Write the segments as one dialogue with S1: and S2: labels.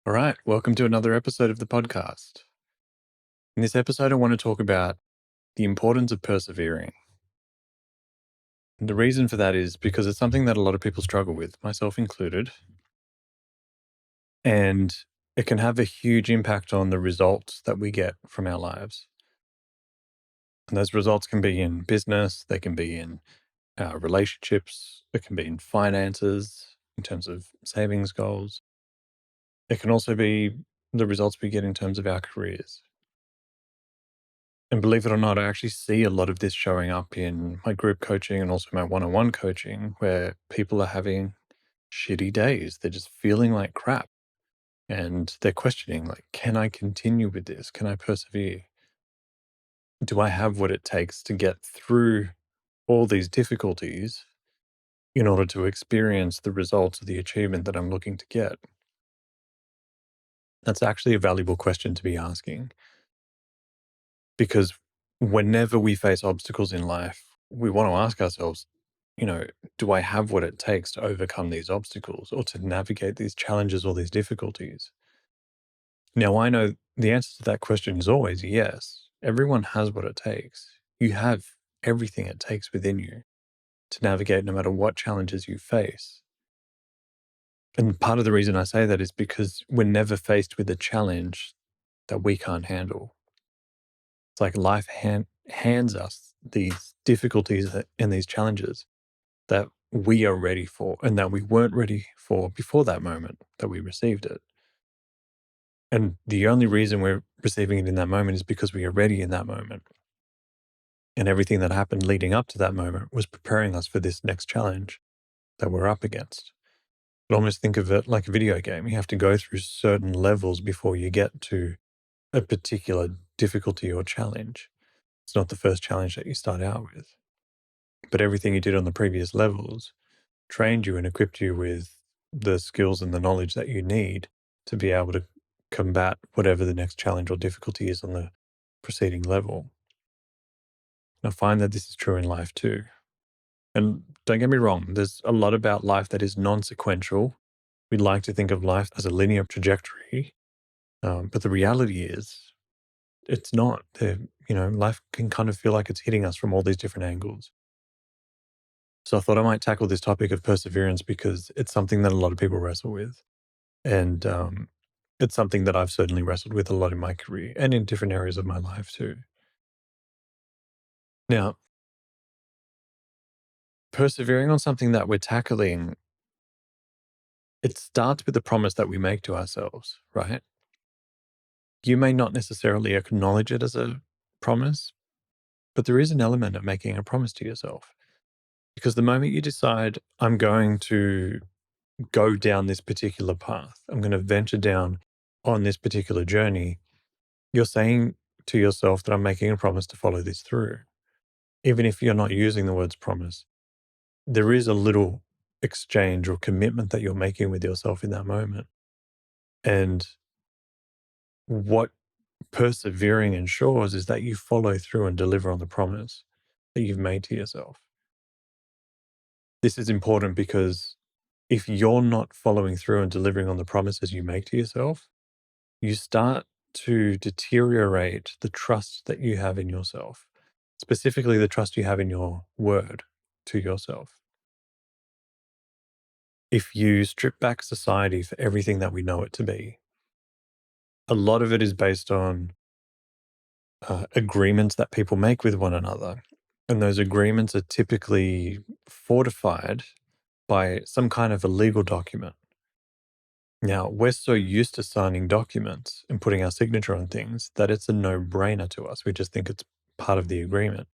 S1: All right, welcome to another episode of the podcast. In this episode, I want to talk about the importance of persevering. And the reason for that is because it's something that a lot of people struggle with, myself included, and it can have a huge impact on the results that we get from our lives. And those results can be in business, they can be in relationships, it can be in finances, in terms of savings goals. It can also be the results we get in terms of our careers. And believe it or not, I actually see a lot of this showing up in my group coaching and also my one-on-one coaching where people are having shitty days. They're just feeling like crap and they're questioning, like, can I continue with this? Can I persevere? Do I have what it takes to get through all these difficulties in order to experience the results of the achievement that I'm looking to get? That's actually a valuable question to be asking. Because whenever we face obstacles in life, we want to ask ourselves, do I have what it takes to overcome these obstacles or to navigate these challenges or these difficulties? Now, I know the answer to that question is always yes. Everyone has what it takes. You have everything it takes within you to navigate no matter what challenges you face. And part of the reason I say that is because we're never faced with a challenge that we can't handle. It's like life hands us these difficulties and these challenges that we are ready for and that we weren't ready for before that moment that we received it. And the only reason we're receiving it in that moment is because we are ready in that moment. And everything that happened leading up to that moment was preparing us for this next challenge that we're up against. But almost think of it like a video game. You have to go through certain levels before you get to a particular difficulty or challenge. It's not the first challenge that you start out with. But everything you did on the previous levels trained you and equipped you with the skills and the knowledge that you need to be able to combat whatever the next challenge or difficulty is on the preceding level. And I find that this is true in life too. And don't get me wrong, there's a lot about life that is non-sequential. We'd like to think of life as a linear trajectory, but the reality is it's not. Life can kind of feel like it's hitting us from all these different angles. So I thought I might tackle this topic of perseverance because it's something that a lot of people wrestle with. And it's something that I've certainly wrestled with a lot in my career and in different areas of my life too. Now, persevering on something that we're tackling, it starts with the promise that we make to ourselves, right? You may not necessarily acknowledge it as a promise, but there is an element of making a promise to yourself. Because the moment you decide, I'm going to go down this particular path, I'm going to venture down on this particular journey, you're saying to yourself that I'm making a promise to follow this through. Even if you're not using the words promise, there is a little exchange or commitment that you're making with yourself in that moment. And what persevering ensures is that you follow through and deliver on the promise that you've made to yourself. This is important because if you're not following through and delivering on the promises you make to yourself, you start to deteriorate the trust that you have in yourself, specifically the trust you have in your word to yourself. If you strip back society for everything that we know it to be, a lot of it is based on agreements that people make with one another. And those agreements are typically fortified by some kind of a legal document. Now, we're so used to signing documents and putting our signature on things that it's a no-brainer to us. We just think it's part of the agreement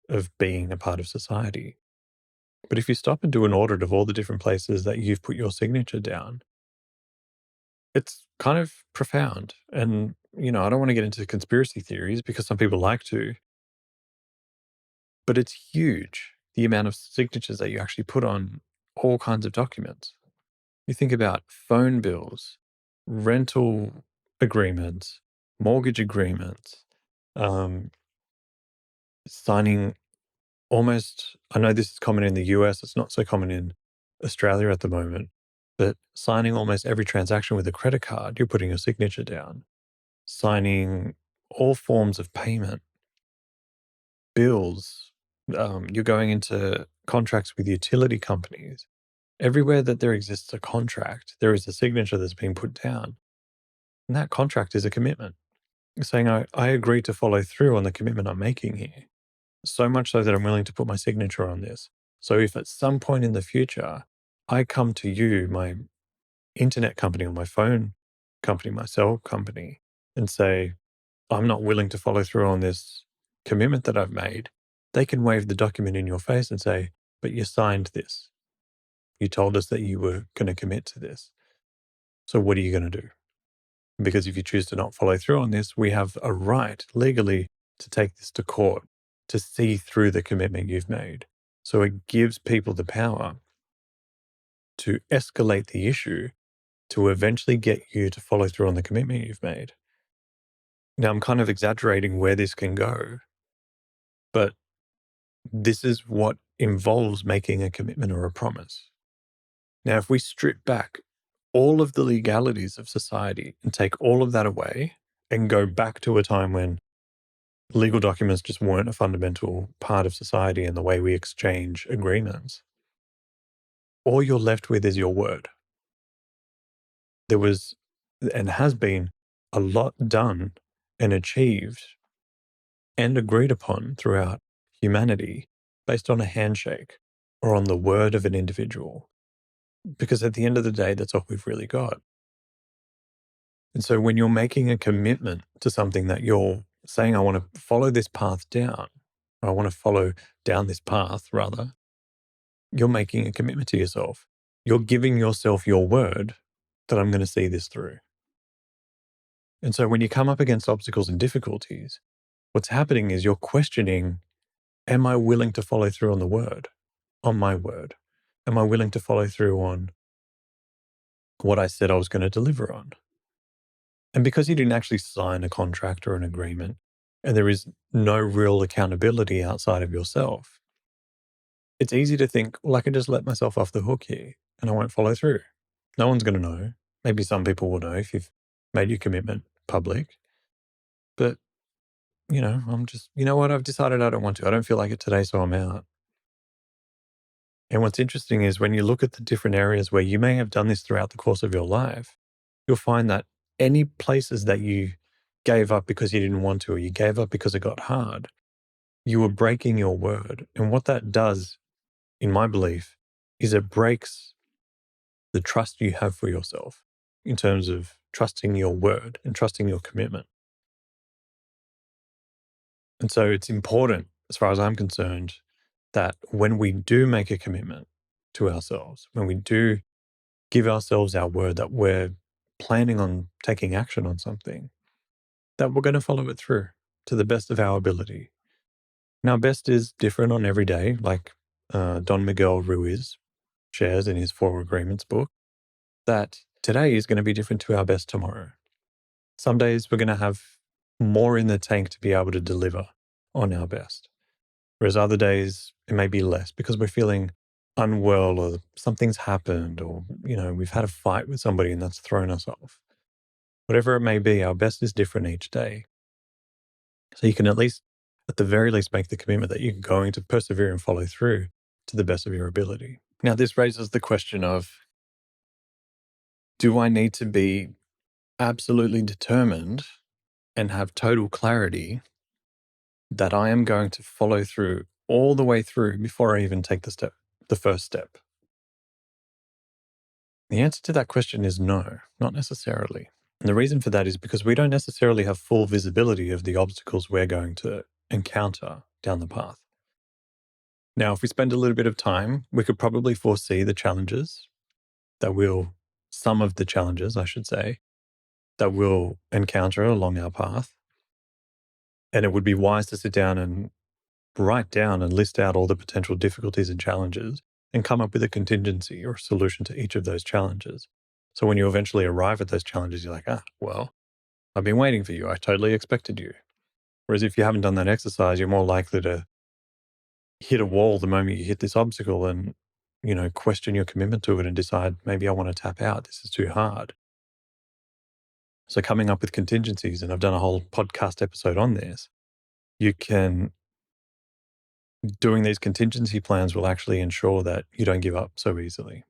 S1: of being a part of society. But if you stop and do an audit of all the different places that you've put your signature down, it's kind of profound. And, I don't want to get into conspiracy theories because some people like to, but it's huge, the amount of signatures that you actually put on all kinds of documents. You think about phone bills, rental agreements, mortgage agreements, um, signing almost, I know this is common in the US, it's not so common in Australia at the moment, But signing almost every transaction with a credit card, you're putting your signature down. Signing all forms of payment, bills, you're going into contracts with utility companies. Everywhere that there exists a contract, there is a signature that's being put down. And that contract is a commitment, saying, I agree to follow through on the commitment I'm making here. So much so that I'm willing to put my signature on this. So if at some point in the future, I come to you, my internet company or my phone company, my cell company, and say, I'm not willing to follow through on this commitment that I've made, they can wave the document in your face and say, but you signed this. You told us that you were going to commit to this. So what are you going to do? Because if you choose to not follow through on this, we have a right legally to take this to court, to see through the commitment you've made. So it gives people the power to escalate the issue to eventually get you to follow through on the commitment you've made. Now, I'm kind of exaggerating where this can go, but this is what involves making a commitment or a promise. Now, if we strip back all of the legalities of society and take all of that away and go back to a time when legal documents just weren't a fundamental part of society and the way we exchange agreements, all you're left with is your word. There was and has been a lot done and achieved and agreed upon throughout humanity based on a handshake or on the word of an individual. Because at the end of the day, that's all we've really got. And so when you're making a commitment to something that you're saying, I want to follow this path down, or I want to follow down this path, rather, you're making a commitment to yourself. You're giving yourself your word that I'm going to see this through. And so when you come up against obstacles and difficulties, what's happening is you're questioning, am I willing to follow through on the word, on my word? Am I willing to follow through on what I said I was going to deliver on? And because you didn't actually sign a contract or an agreement, and there is no real accountability outside of yourself, it's easy to think, well, I can just let myself off the hook here and I won't follow through. No one's going to know. Maybe some people will know if you've made your commitment public. But, I'm just, you know what? I've decided I don't want to. I don't feel like it today, so I'm out. And what's interesting is when you look at the different areas where you may have done this throughout the course of your life, you'll find that any places that you gave up because you didn't want to, or you gave up because it got hard, you were breaking your word. And what that does, in my belief, is it breaks the trust you have for yourself in terms of trusting your word and trusting your commitment. And so it's important, as far as I'm concerned, that when we do make a commitment to ourselves, when we do give ourselves our word that we're planning on taking action on something, that we're going to follow it through to the best of our ability. Now, best is different on every day, like Don Miguel Ruiz shares in his Four Agreements book, that today is going to be different to our best tomorrow. Some days we're going to have more in the tank to be able to deliver on our best, whereas other days it may be less because we're feeling unwell or something's happened or, we've had a fight with somebody and that's thrown us off. Whatever it may be, our best is different each day. So you can at the very least, make the commitment that you're going to persevere and follow through to the best of your ability. Now, this raises the question of, do I need to be absolutely determined and have total clarity that I am going to follow through all the way through before I even take the first step? The answer to that question is no, not necessarily. And the reason for that is because we don't necessarily have full visibility of the obstacles we're going to encounter down the path. Now, if we spend a little bit of time, we could probably foresee the challenges some of the challenges, I should say, that we'll encounter along our path. And it would be wise to sit down and write down and list out all the potential difficulties and challenges and come up with a contingency or a solution to each of those challenges. So when you eventually arrive at those challenges, you're like, well, I've been waiting for you. I totally expected you. Whereas if you haven't done that exercise, you're more likely to hit a wall the moment you hit this obstacle and question your commitment to it and decide, maybe I want to tap out. This is too hard. So coming up with contingencies, and I've done a whole podcast episode on this, doing these contingency plans will actually ensure that you don't give up so easily.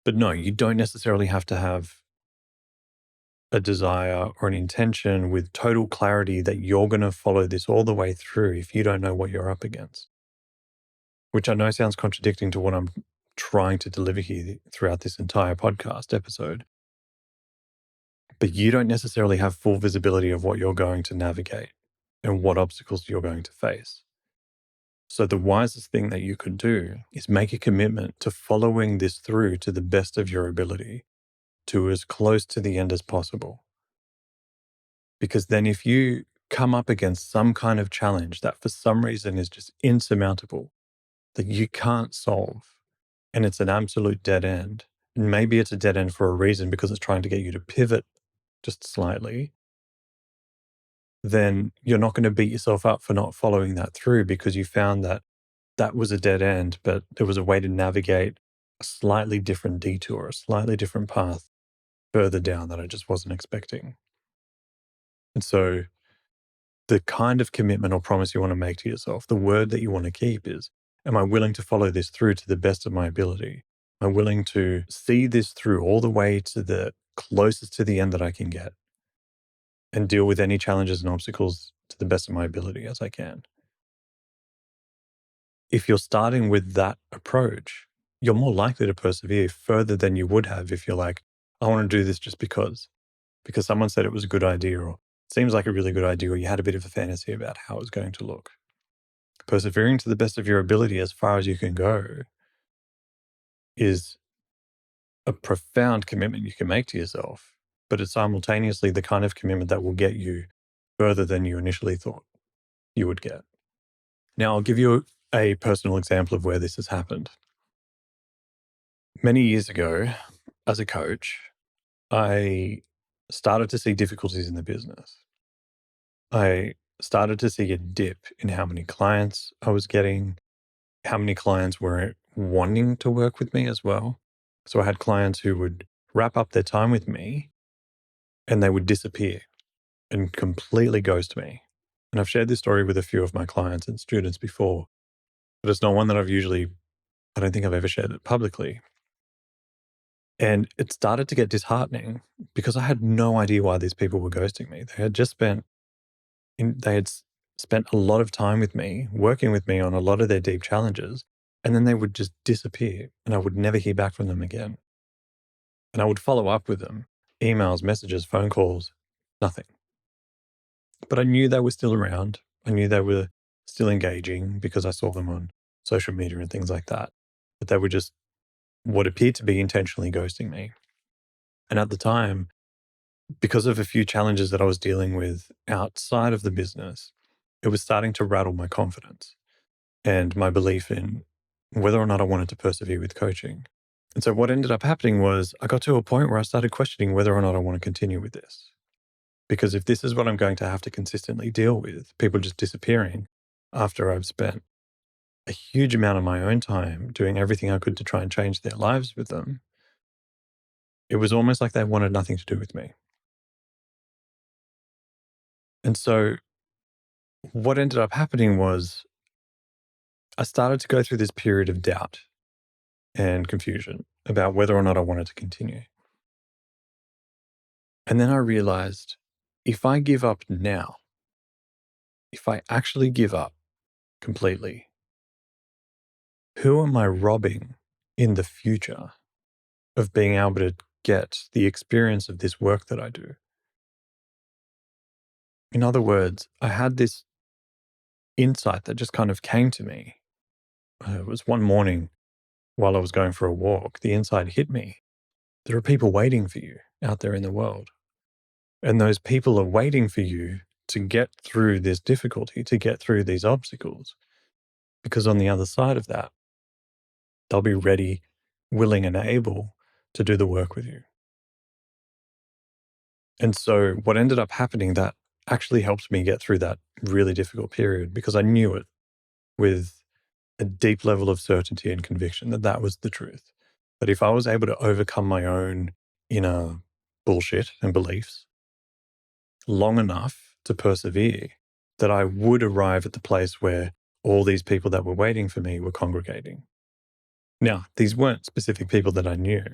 S1: But no, you don't necessarily have to have a desire or an intention with total clarity that you're going to follow this all the way through if you don't know what you're up against. Which I know sounds contradicting to what I'm trying to deliver here throughout this entire podcast episode. But you don't necessarily have full visibility of what you're going to navigate and what obstacles you're going to face. So the wisest thing that you could do is make a commitment to following this through to the best of your ability, to as close to the end as possible. Because then if you come up against some kind of challenge that for some reason is just insurmountable, that you can't solve, and it's an absolute dead end, and maybe it's a dead end for a reason because it's trying to get you to pivot just slightly, then you're not going to beat yourself up for not following that through because you found that that was a dead end, but there was a way to navigate a slightly different detour, a slightly different path further down that I just wasn't expecting. And so the kind of commitment or promise you want to make to yourself, the word that you want to keep is, am I willing to follow this through to the best of my ability? Am I willing to see this through all the way to the closest to the end that I can get and deal with any challenges and obstacles to the best of my ability as I can? If you're starting with that approach, you're more likely to persevere further than you would have if you're like, I want to do this just because someone said it was a good idea, or it seems like a really good idea, or you had a bit of a fantasy about how it was going to look. Persevering to the best of your ability as far as you can go is a profound commitment you can make to yourself, but it's simultaneously the kind of commitment that will get you further than you initially thought you would get. Now, I'll give you a personal example of where this has happened. Many years ago, as a coach, I started to see difficulties in the business. I started to see a dip in how many clients I was getting, how many clients were wanting to work with me as well. So I had clients who would wrap up their time with me and they would disappear and completely ghost me. And I've shared this story with a few of my clients and students before, but it's not one that I don't think I've ever shared it publicly. And it started to get disheartening because I had no idea why these people were ghosting me. They had spent a lot of time with me, working with me on a lot of their deep challenges, and then they would just disappear and I would never hear back from them again. And I would follow up with them, emails, messages, phone calls, nothing. But I knew they were still around. I knew they were still engaging because I saw them on social media and things like that. But they were just what appeared to be intentionally ghosting me. And at the time, because of a few challenges that I was dealing with outside of the business, it was starting to rattle my confidence and my belief in whether or not I wanted to persevere with coaching. And so what ended up happening was I got to a point where I started questioning whether or not I want to continue with this. Because if this is what I'm going to have to consistently deal with, people just disappearing after I've spent a huge amount of my own time doing everything I could to try and change their lives with them, it was almost like they wanted nothing to do with me. And so what ended up happening was I started to go through this period of doubt and confusion about whether or not I wanted to continue. And then I realized if I give up now, if I actually give up completely, who am I robbing in the future of being able to get the experience of this work that I do? In other words, I had this insight that just kind of came to me. It was one morning while I was going for a walk, the insight hit me. There are people waiting for you out there in the world. And those people are waiting for you to get through this difficulty, to get through these obstacles. Because on the other side of that, they'll be ready, willing, and able to do the work with you. And so what ended up happening that actually helped me get through that really difficult period, because I knew it with a deep level of certainty and conviction that that was the truth. That if I was able to overcome my own inner bullshit and beliefs long enough to persevere, that I would arrive at the place where all these people that were waiting for me were congregating. Now, these weren't specific people that I knew.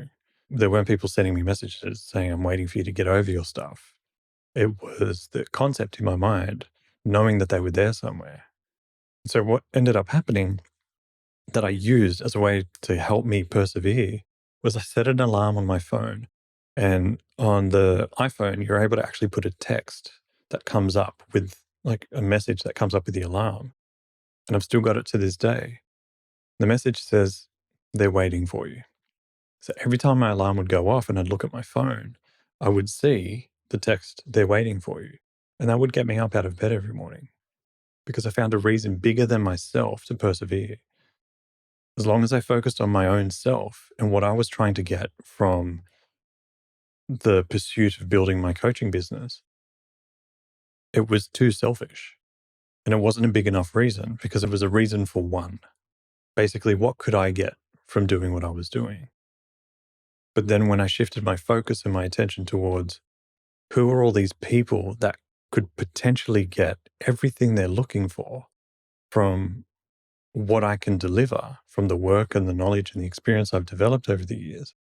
S1: There weren't people sending me messages saying, I'm waiting for you to get over your stuff. It was the concept in my mind, knowing that they were there somewhere. So what ended up happening that I used as a way to help me persevere was I set an alarm on my phone. And on the iPhone, you're able to actually put a text that comes up with like a message that comes up with the alarm. And I've still got it to this day. The message says, they're waiting for you. So every time my alarm would go off and I'd look at my phone, I would see the text, they're waiting for you. And that would get me up out of bed every morning because I found a reason bigger than myself to persevere. As long as I focused on my own self and what I was trying to get from the pursuit of building my coaching business, it was too selfish. And it wasn't a big enough reason because it was a reason for one. Basically, what could I get from doing what I was doing? But then when I shifted my focus and my attention towards who are all these people that could potentially get everything they're looking for from what I can deliver from the work and the knowledge and the experience I've developed over the years,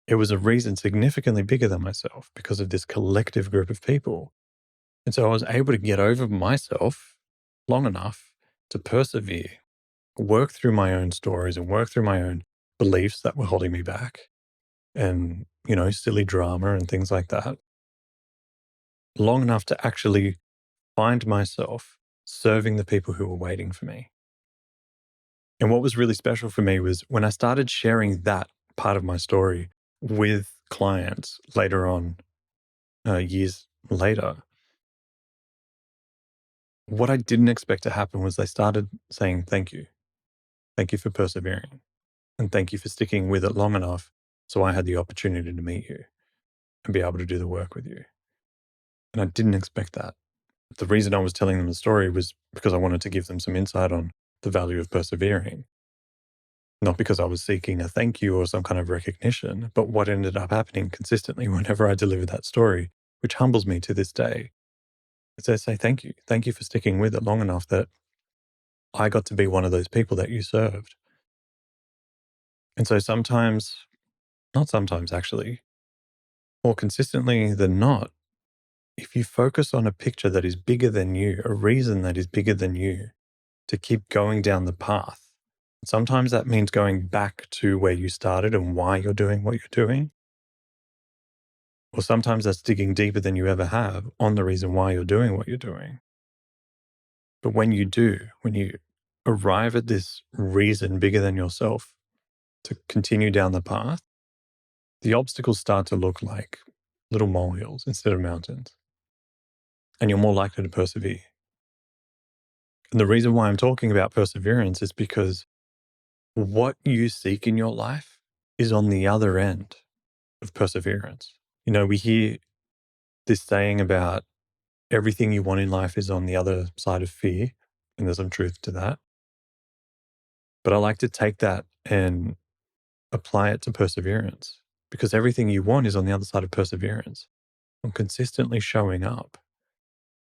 S1: it was a reason significantly bigger than myself because of this collective group of people. And so I was able to get over myself long enough to persevere, work through my own stories and work through my own beliefs that were holding me back and, silly drama and things like that, long enough to actually find myself serving the people who were waiting for me. And what was really special for me was when I started sharing that part of my story with clients later on, years later, what I didn't expect to happen was they started saying, thank you. Thank you for persevering. And thank you for sticking with it long enough so I had the opportunity to meet you and be able to do the work with you. And I didn't expect that. The reason I was telling them the story was because I wanted to give them some insight on the value of persevering. Not because I was seeking a thank you or some kind of recognition, but what ended up happening consistently whenever I delivered that story, which humbles me to this day, is they say, thank you. Thank you for sticking with it long enough that I got to be one of those people that you served. And so sometimes, not sometimes actually, more consistently than not, if you focus on a picture that is bigger than you, a reason that is bigger than you to keep going down the path, sometimes that means going back to where you started and why you're doing what you're doing. Or sometimes that's digging deeper than you ever have on the reason why you're doing what you're doing. But when you do, when you arrive at this reason bigger than yourself to continue down the path, the obstacles start to look like little molehills instead of mountains. And you're more likely to persevere. And the reason why I'm talking about perseverance is because what you seek in your life is on the other end of perseverance. We hear this saying about everything you want in life is on the other side of fear, and there's some truth to that. But I like to take that and apply it to perseverance because everything you want is on the other side of perseverance, on consistently showing up,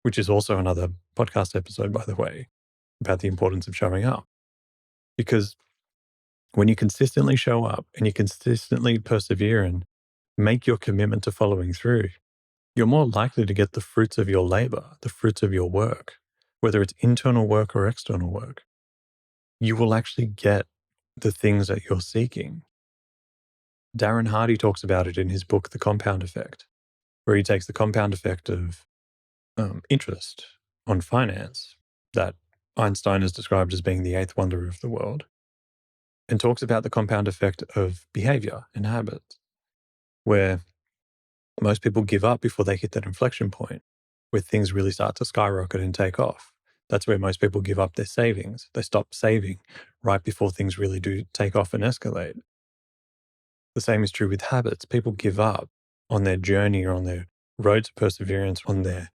S1: which is also another podcast episode, by the way, about the importance of showing up. Because when you consistently show up and you consistently persevere and make your commitment to following through, you're more likely to get the fruits of your labor, the fruits of your work, whether it's internal work or external work. You will actually get the things that you're seeking. Darren Hardy talks about it in his book, The Compound Effect, where he takes the compound effect of interest on finance that Einstein has described as being the eighth wonder of the world, and talks about the compound effect of behavior and habits, where most people give up before they hit that inflection point where things really start to skyrocket and take off. That's where most people give up their savings. They stop saving right before things really do take off and escalate. The same is true with habits. People give up on their journey or on their road to perseverance, on their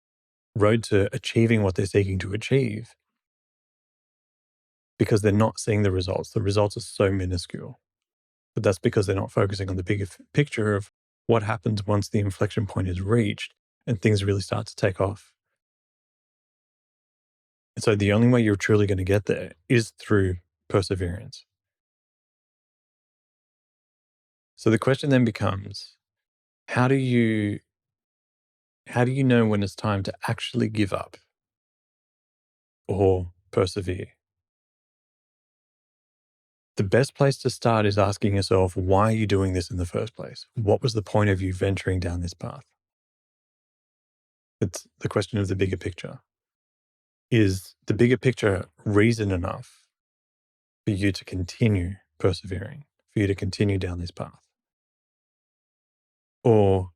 S1: road to achieving what they're seeking to achieve, because they're not seeing the results. The results are so minuscule. But that's because they're not focusing on the bigger picture of what happens once the inflection point is reached and things really start to take off. And so the only way you're truly going to get there is through perseverance. So the question then becomes, how do you know when it's time to actually give up or persevere? The best place to start is asking yourself, why are you doing this in the first place? What was the point of you venturing down this path? It's the question of the bigger picture. Is the bigger picture reason enough for you to continue persevering, for you to continue down this path? Or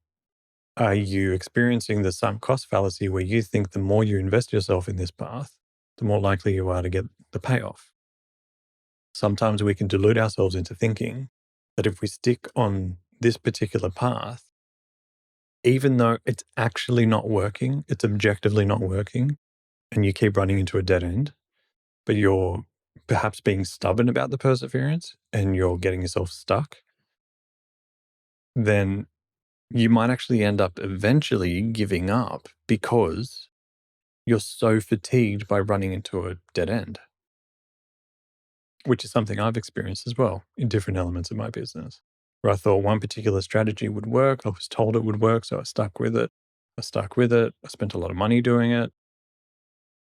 S1: are you experiencing the sunk cost fallacy where you think the more you invest yourself in this path, the more likely you are to get the payoff? Sometimes we can delude ourselves into thinking that if we stick on this particular path, even though it's actually not working, it's objectively not working, and you keep running into a dead end, but you're perhaps being stubborn about the perseverance and you're getting yourself stuck, then you might actually end up eventually giving up because you're so fatigued by running into a dead end, which is something I've experienced as well in different elements of my business, where I thought one particular strategy would work. I was told it would work, so I stuck with it. I spent a lot of money doing it,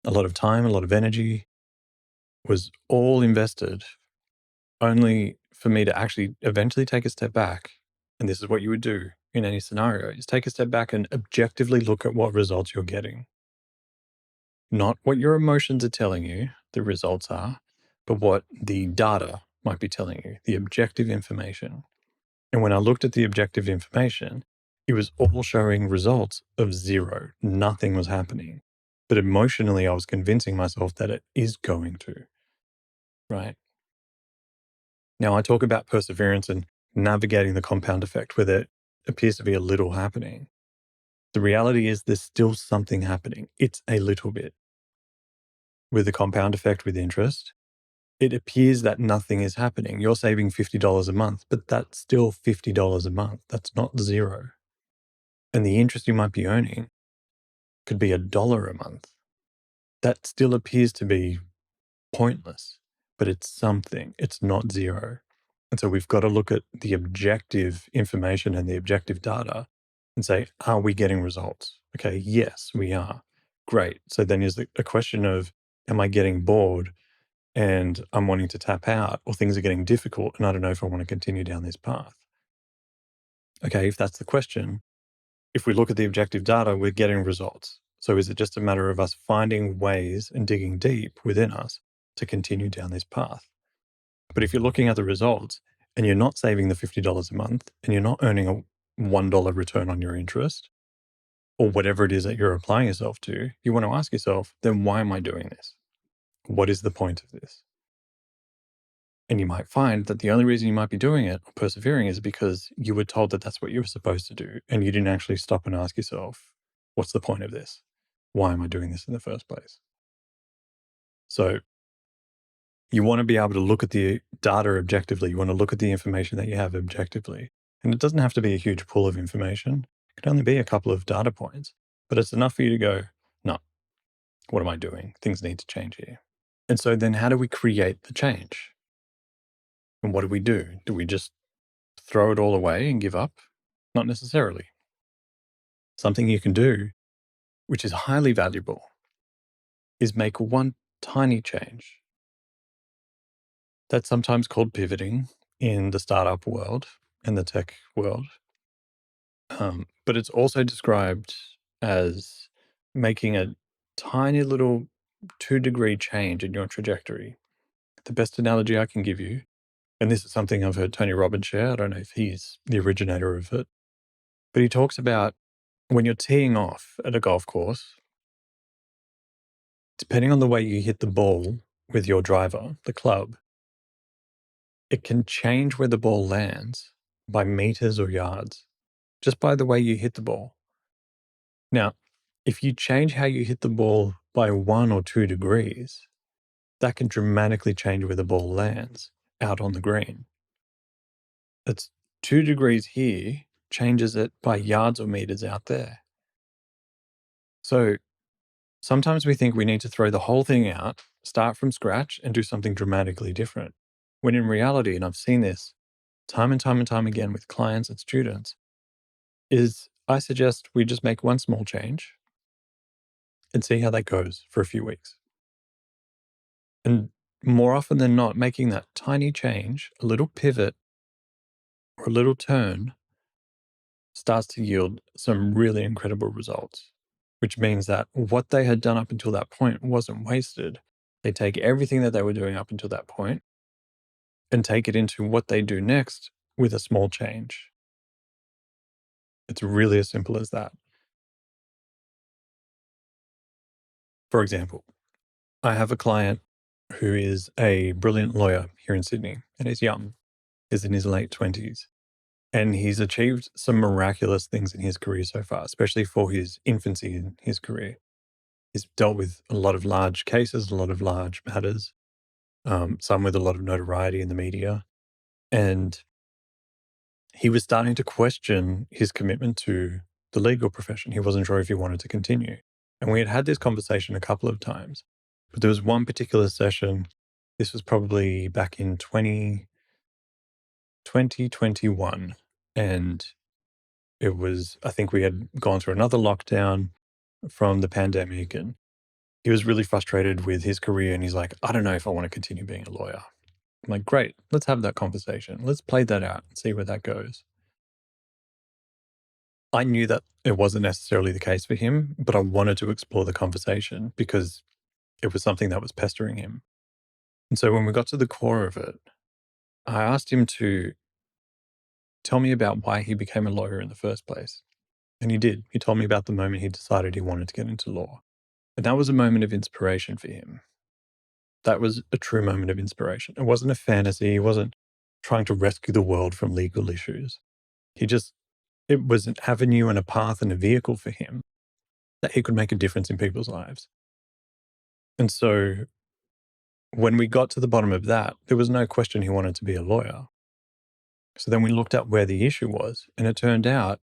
S1: a lot of time, a lot of energy was all invested only for me to actually eventually take a step back. And this is what you would do in any scenario, is take a step back and objectively look at what results you're getting. Not what your emotions are telling you the results are, but what the data might be telling you, the objective information. And when I looked at the objective information, it was all showing results of zero. Nothing was happening. But emotionally, I was convincing myself that it is going to, right? Now, I talk about perseverance and navigating the compound effect where there appears to be a little happening. The reality is there's still something happening. It's a little bit. With the compound effect with interest, it appears that nothing is happening. You're saving $50 a month, but that's still $50 a month. That's not zero. And the interest you might be earning could be $1 a month. That still appears to be pointless, but it's something. It's not zero. And so we've got to look at the objective information and the objective data and say, are we getting results? Okay, yes, we are. Great. So then is a question of, am I getting bored and I'm wanting to tap out, or things are getting difficult and I don't know if I want to continue down this path? Okay, if that's the question, if we look at the objective data, we're getting results. So is it just a matter of us finding ways and digging deep within us to continue down this path? But if you're looking at the results and you're not saving the $50 a month and you're not earning a $1 return on your interest or whatever it is that you're applying yourself to, you want to ask yourself, then why am I doing this? What is the point of this? And you might find that the only reason you might be doing it or persevering is because you were told that that's what you were supposed to do. And you didn't actually stop and ask yourself, what's the point of this? Why am I doing this in the first place? So you want to be able to look at the data objectively. You want to look at the information that you have objectively. And it doesn't have to be a huge pool of information. It can only be a couple of data points, but it's enough for you to go, no, what am I doing? Things need to change here. And so then how do we create the change? And what do we do? Do we just throw it all away and give up? Not necessarily. Something you can do, which is highly valuable, is make one tiny change. That's sometimes called pivoting in the startup world and the tech world. But it's also described as making a tiny little 2-degree change in your trajectory. The best analogy I can give you, and this is something I've heard Tony Robbins share, I don't know if he's the originator of it, but he talks about when you're teeing off at a golf course, depending on the way you hit the ball with your driver, the club, it can change where the ball lands by meters or yards, just by the way you hit the ball. Now, if you change how you hit the ball by 1 or 2 degrees, that can dramatically change where the ball lands out on the green. It's 2 degrees here changes it by yards or meters out there. So sometimes we think we need to throw the whole thing out, start from scratch, and do something dramatically different. When in reality, and I've seen this time and time and time again with clients and students, is I suggest we just make one small change and see how that goes for a few weeks. And more often than not, making that tiny change, a little pivot or a little turn, starts to yield some really incredible results, which means that what they had done up until that point wasn't wasted. They take everything that they were doing up until that point and take it into what they do next with a small change. It's really as simple as that. For example, I have a client who is a brilliant lawyer here in Sydney, and he's young. He's in his late 20s. And he's achieved some miraculous things in his career so far, especially for his infancy in his career. He's dealt with a lot of large cases, a lot of large matters, some with a lot of notoriety in the media. And he was starting to question his commitment to the legal profession. He wasn't sure if he wanted to continue. And we had had this conversation a couple of times. But there was one particular session, this was probably back in 2021. And it was, I think we had gone through another lockdown from the pandemic, and he was really frustrated with his career. And he's like, I don't know if I want to continue being a lawyer. I'm like, great, let's have that conversation. Let's play that out and see where that goes. I knew that it wasn't necessarily the case for him, but I wanted to explore the conversation because it was something that was pestering him. And so when we got to the core of it, I asked him to tell me about why he became a lawyer in the first place. And he did. He told me about the moment he decided he wanted to get into law. And that was a moment of inspiration for him. That was a true moment of inspiration. It wasn't a fantasy. He wasn't trying to rescue the world from legal issues. It was an avenue and a path and a vehicle for him that he could make a difference in people's lives. And so when we got to the bottom of that, there was no question he wanted to be a lawyer. So then we looked at where the issue was, and it turned out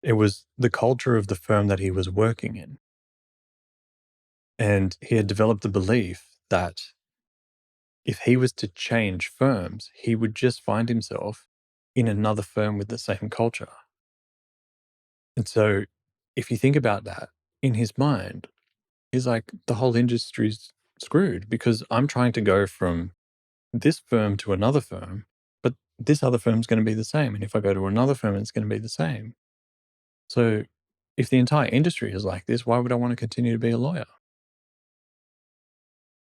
S1: it was the culture of the firm that he was working in. And he had developed the belief that if he was to change firms, he would just find himself in another firm with the same culture. And so if you think about that, in his mind, he's like, the whole industry's screwed because I'm trying to go from this firm to another firm, but this other firm's going to be the same. And if I go to another firm, it's going to be the same. So if the entire industry is like this, why would I want to continue to be a lawyer?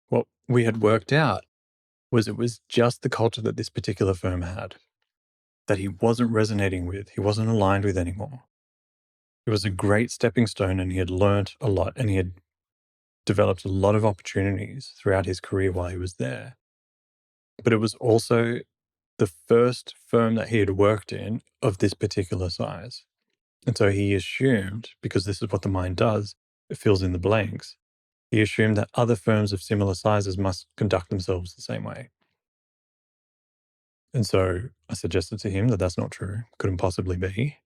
S1: What we had worked out was it was just the culture that this particular firm had that he wasn't resonating with, he wasn't aligned with anymore. It was a great stepping stone, and he had learnt a lot, and he had developed a lot of opportunities throughout his career while he was there. But it was also the first firm that he had worked in of this particular size. And so he assumed, because this is what the mind does, it fills in the blanks. He assumed that other firms of similar sizes must conduct themselves the same way. And so I suggested to him that that's not true, couldn't possibly be,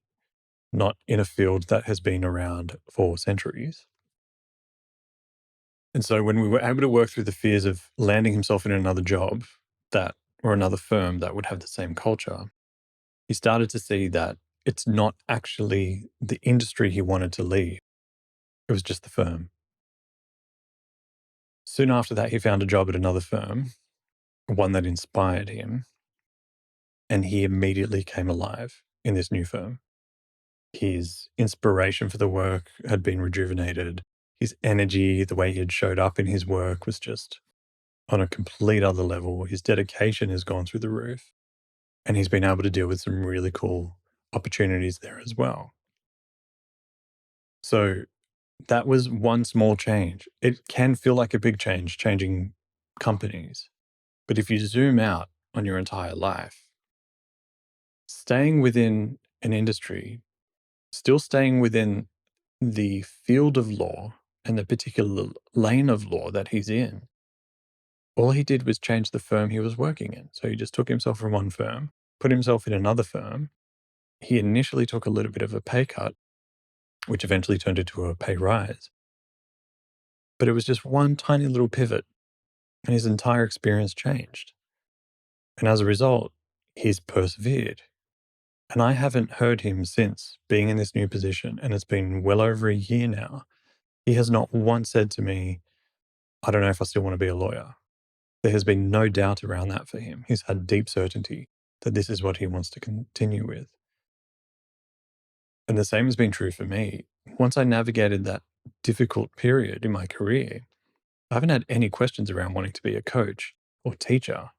S1: not in a field that has been around for centuries. And so when we were able to work through the fears of landing himself in another job or another firm that would have the same culture, he started to see that it's not actually the industry he wanted to leave. It was just the firm. Soon after that, he found a job at another firm, one that inspired him, and he immediately came alive in this new firm. His inspiration for the work had been rejuvenated. His energy, the way he had showed up in his work was just on a complete other level. His dedication has gone through the roof, and he's been able to deal with some really cool opportunities there as well. So that was one small change. It can feel like a big change, changing companies. But if you zoom out on your entire life, staying within an industry, still staying within the field of law and the particular lane of law that he's in, All he did was change the firm he was working in. So he just took himself from one firm, put himself in another firm. He initially took a little bit of a pay cut, which eventually turned into a pay rise. But it was just one tiny little pivot, and his entire experience changed. And as a result, he's persevered. And I haven't heard him since being in this new position, and it's been well over a year now. He has not once said to me, I don't know if I still want to be a lawyer. There has been no doubt around that for him. He's had deep certainty that this is what he wants to continue with. And the same has been true for me. Once I navigated that difficult period in my career, I haven't had any questions around wanting to be a coach or teacher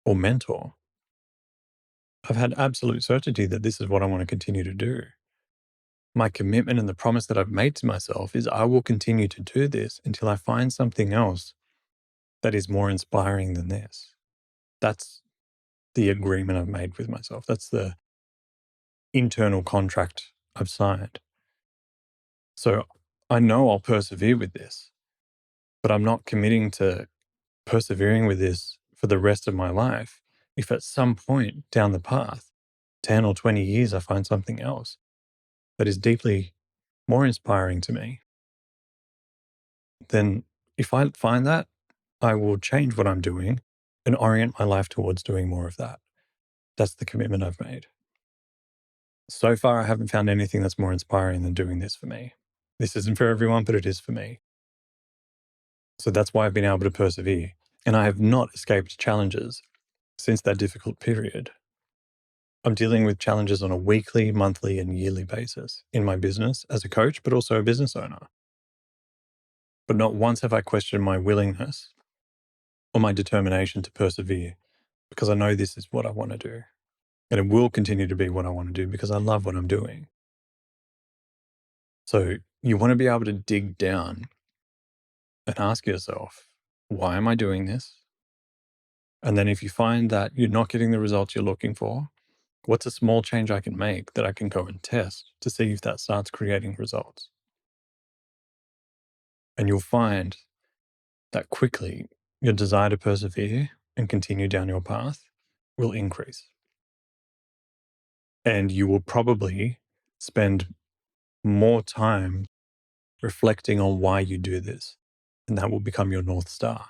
S1: or mentor. I've had absolute certainty that this is what I want to continue to do. My commitment and the promise that I've made to myself is I will continue to do this until I find something else that is more inspiring than this. That's the agreement I've made with myself. That's the internal contract I've signed. So I know I'll persevere with this, but I'm not committing to persevering with this for the rest of my life. If at some point down the path, 10 or 20 years, I find something else that is deeply more inspiring to me, then if I find that, I will change what I'm doing and orient my life towards doing more of that. That's the commitment I've made. So far, I haven't found anything that's more inspiring than doing this for me. This isn't for everyone, but it is for me. So that's why I've been able to persevere. And I have not escaped challenges since that difficult period. I'm dealing with challenges on a weekly, monthly, and yearly basis in my business as a coach, but also a business owner. But not once have I questioned my willingness or my determination to persevere, because I know this is what I want to do. And it will continue to be what I want to do because I love what I'm doing. So you want to be able to dig down and ask yourself, why am I doing this? And then if you find that you're not getting the results you're looking for, what's a small change I can make that I can go and test to see if that starts creating results? And you'll find that quickly your desire to persevere and continue down your path will increase. And you will probably spend more time reflecting on why you do this. And that will become your North Star.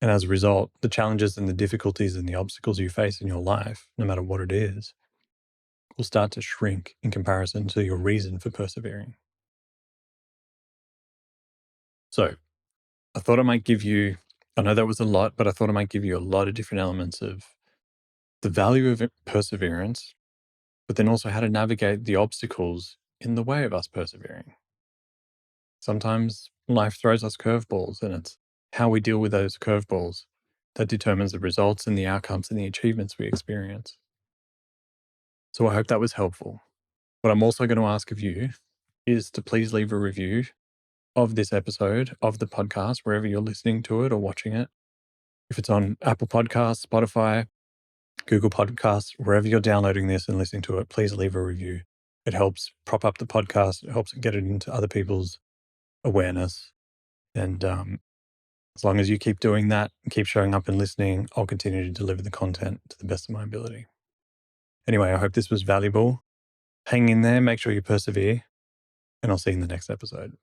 S1: And as a result, the challenges and the difficulties and the obstacles you face in your life, no matter what it is, will start to shrink in comparison to your reason for persevering. So I thought I might give you, I know that was a lot, but I thought I might give you a lot of different elements of the value of perseverance, but then also how to navigate the obstacles in the way of us persevering. Sometimes life throws us curveballs, and it's how we deal with those curveballs that determines the results and the outcomes and the achievements we experience. So I hope that was helpful. What I'm also going to ask of you is to please leave a review of this episode of the podcast, wherever you're listening to it or watching it. If it's on Apple Podcasts, Spotify, Google Podcasts, wherever you're downloading this and listening to it, please leave a review. It helps prop up the podcast. It helps get it into other people's awareness. And as long as you keep doing that, keep showing up and listening, I'll continue to deliver the content to the best of my ability. Anyway, I hope this was valuable. Hang in there, make sure you persevere, and I'll see you in the next episode.